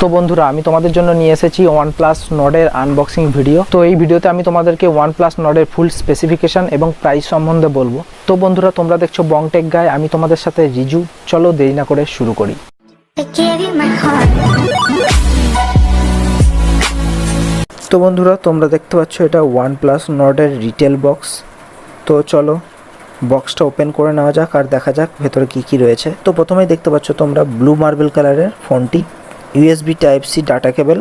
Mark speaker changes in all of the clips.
Speaker 1: তো বন্ধুরা আমি তোমাদের জন্য নিয়ে এসেছি OnePlus Nord এর আনবক্সিং ভিডিও। তো এই ভিডিওতে আমি তোমাদেরকে OnePlus Nord এর ফুল স্পেসিফিকেশন এবং প্রাইস সম্বন্ধে বলবো। তো বন্ধুরা তোমরা দেখছো বং টেক গাই, আমি তোমাদের সাথে রিজু। চলো দেরি না করে শুরু করি। তো বন্ধুরা তোমরা দেখতে পাচ্ছ এটা OnePlus Nord এর রিটেল বক্স। তো চলো বক্সটা ওপেন করে নেওয়া যাক আর দেখা যাক ভেতরে কি কি রয়েছে। তো প্রথমেই দেখতে পাচ্ছ তোমরা ব্লু মার্বেল কালারের ফোনটি, USB type C data cable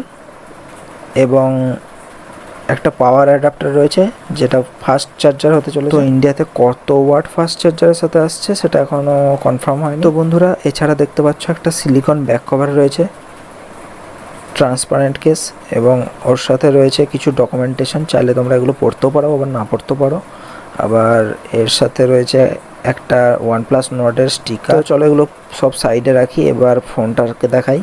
Speaker 1: এবং একটা পাওয়ার অ্যাডাপ্টার রয়েছে যেটা ফাস্ট চার্জার হতে চলেছে। তো ইন্ডিয়াতে কত ওয়াট ফাস্ট চার্জারের সাথে আসছে সেটা এখনও কনফার্ম হয়নি। তো বন্ধুরা এছাড়া দেখতে পাচ্ছ একটা সিলিকন ব্যাক কভার রয়েছে, ট্রান্সপারেন্ট কেস, এবং ওর সাথে রয়েছে কিছু ডকুমেন্টেশন। চাইলে তোমরা এগুলো পড়তেও পারো আবার না পড়তেও পারো। আবার এর সাথে রয়েছে একটা OnePlus Nord এর স্টিকার। তো চলো এগুলো সব সাইডে রাখি, এবার ফোনটাকে দেখাই।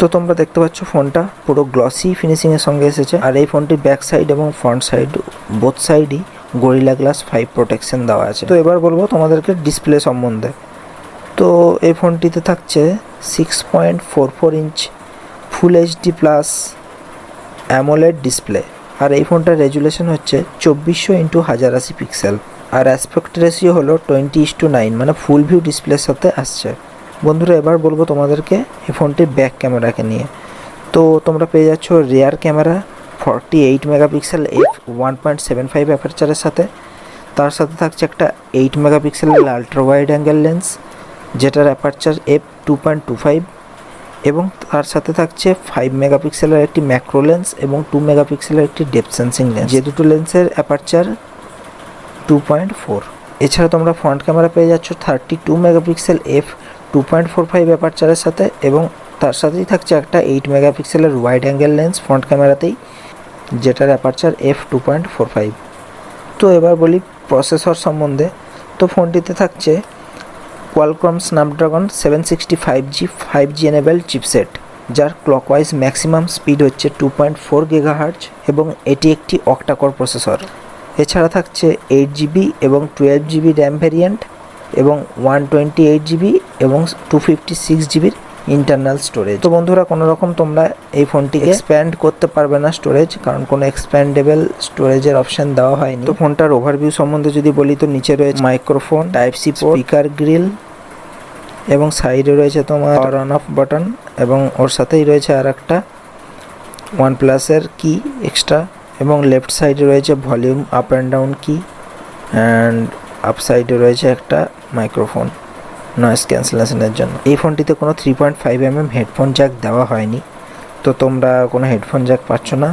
Speaker 1: তো তোমরা দেখতে পাচ্ছ ফোনটা পুরো গ্লসি ফিনিশিংয়ের সঙ্গে এসেছে, আর এই ফোনটির ব্যাক সাইড এবং ফ্রন্ট সাইড বোথ সাইডই গরিলা গ্লাস 5 প্রোটেকশন দেওয়া আছে। তো এবার বলবো তোমাদেরকে ডিসপ্লে সম্বন্ধে। তো এই ফোনটিতে থাকছে 6.44 inch full HD plus AMOLED display, আর এই ফোনটার রেজুলেশন হচ্ছে 2400x1080 পিক্সেল, আর অ্যাসপেক্ট রেশিও হলো 20:9, মানে ফুল ভিউ ডিসপ্লের সাথে আসছে। বন্ধুরা এবার বলবো তোমাদেরকে এই ফোনটির ব্যাক ক্যামেরাকে নিয়ে। তো তোমরা পেয়ে যাচ্ছ রিয়ার ক্যামেরা 48 মেগাপিক্সেল f1.75 অ্যাপারচারের সাথে। তার সাথে থাকছে একটা 8 মেগাপিক্সেলের আলট্রা ওয়াইড অ্যাঙ্গেল লেন্স যেটার অ্যাপারচার f2.25, এবং তার সাথে থাকছে 5 মেগাপিক্সেলের একটি ম্যাক্রো লেন্স এবং 2 মেগাপিক্সেলের একটি ডেপথ সেন্সিং লেন্স, যে দুটো লেন্সের অ্যাপারচার 2.4। এছাড়া তোমরা ফ্রন্ট ক্যামেরা পেয়ে যাচ্ছ 32 মেগাপিক্সেল f2.45 অ্যাপারচারের সাথে, এবং তার সাথেই থাকছে একটা 8 মেগাপিক্সেলের ওয়াইড অ্যাঙ্গেল লেন্স ফ্রন্ট ক্যামেরাতেই, যেটার অ্যাপারচার f2.45। তো এবার বলি প্রসেসর সম্বন্ধে। তো ফোনটিতে থাকছে Qualcomm Snapdragon 765G 5G enabled chipset, যার ক্লকওয়াইজ ম্যাক্সিমাম স্পিড হচ্ছে 2.4 GHz, এবং এটি একটি অক্টাকোর প্রসেসর। এছাড়া থাকছে 8GB এবং 12GB র্যাম ভ্যারিয়েন্ট, এবং 128GB এবং 256GBর ইন্টারনাল স্টোরেজ। তো বন্ধুরা কোনো রকম তোমরা এই ফোনটিকে এক্সপ্যান্ড করতে পারবে না স্টোরেজ, কারণ কোনো এক্সপ্যান্ডেবল স্টোরেজের অপশান দেওয়া হয়নি। তো ফোনটার ওভারভিউ সম্বন্ধে যদি বলি, তো নিচে রয়েছে microphone, type C port, speaker grill, এবং সাইডে রয়েছে তোমার পাওয়ার অন অফ বাটন, এবং ওর সাথেই রয়েছে আর একটা OnePlus-এর কি এক্সট্রা, এবং লেফট সাইডে রয়েছে ভলিউম আপ অ্যান্ড ডাউন কি, অ্যান্ড আপ সাইডে রয়েছে একটা মাইক্রোফোন নয়েজ ক্যান্সেলেশনের জন্য। এই ফোনটিতে কোনো 3.5mm হেডফোন জ্যাক দেওয়া হয়নি, তো তোমরা কোনো হেডফোন জ্যাক পাচ্ছ না।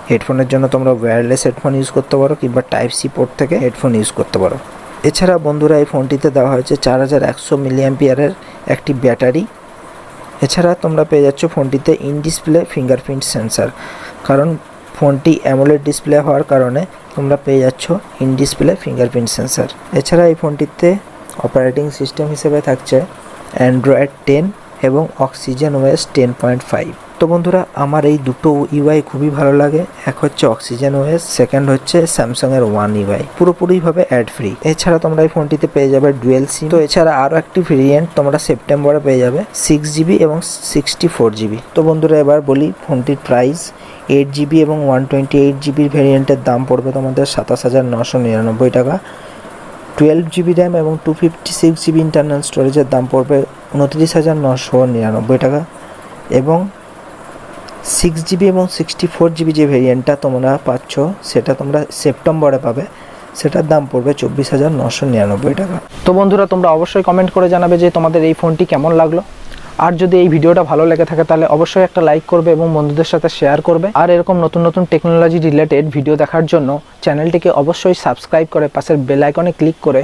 Speaker 1: হেডফোনের জন্য তোমরা ওয়্যারলেস হেডফোন ইউজ করতে পারো কিংবা টাইপ সি পোর্ট থেকে হেডফোন ইউজ করতে পারো। এছাড়া বন্ধুরা এই ফোনটিতে দেওয়া হয়েছে 4100 mAh-এর একটি ব্যাটারি। এছাড়া তোমরা পেয়ে যাচ্ছ ফোনটিতে ইন ডিসপ্লে ফিঙ্গারপ্রিন্ট সেন্সার, কারণ ফোনটি অ্যামোলেড ডিসপ্লে হওয়ার কারণে তোমরা পেয়ে যাচ্ছ ইন ডিসপ্লে ফিঙ্গারপ্রিন্ট সেন্সার। এছাড়া এই ফোনটিতে অপারেটিং সিস্টেম হিসেবে থাকছে অ্যান্ড্রয়েড 10 এবং OxygenOS 10.5। তো বন্ধুরা আমার এই দুটো UI খুবই ভালো লাগে, এক হচ্ছে OxygenOS, সেকেন্ড হচ্ছে স্যামসাংয়ের One UI, পুরোপুরিভাবে অ্যাড ফ্রি। এছাড়া তোমরা এই ফোনটিতে পেয়ে যাবে ডুয়েল সিম। তো এছাড়া আরও একটি ভেরিয়েন্ট তোমরা সেপ্টেম্বরে পেয়ে যাবে 6GB এবং 64GB। তো বন্ধুরা এবার বলি ফোনটির প্রাইস। 8GB এবং 128GB ভেরিয়েন্টের দাম পড়বে তোমাদের 27,999 টাকা। 12GB র্যাম এবং 256GB ইন্টারনাল স্টোরেজের দাম পড়বে 29,999 টাকা, এবং 6GB এবং 64GB যে ভেরিয়েন্টটা তোমরা পাচ্ছ সেটা তোমরা সেপ্টেম্বরে পাবে, সেটার দাম পড়বে 24,999 টাকা। তো বন্ধুরা তোমরা অবশ্যই কমেন্ট করে জানাবে যে তোমাদের এই ফোনটি কেমন লাগলো, আর যদি এই ভিডিওটা ভালো লেগে থাকে তাহলে অবশ্যই একটা লাইক করবে এবং বন্ধুদের সাথে শেয়ার করবে। আর এরকম নতুন নতুন টেকনোলজি রিলেটেড ভিডিও দেখার জন্য চ্যানেলটিকে অবশ্যই সাবস্ক্রাইব করে পাশের বেল আইকনে ক্লিক করে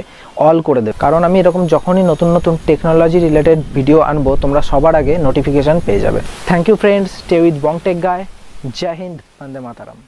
Speaker 1: অল করে দেবে, কারণ আমি এরকম যখনই নতুন নতুন টেকনোলজি রিলেটেড ভিডিও আনবো তোমরা সবার আগে নোটিফিকেশন পেয়ে যাবে। Thank you friends, stay with Bong tech guy. জয় হিন্দ, বন্দে মাতারাম।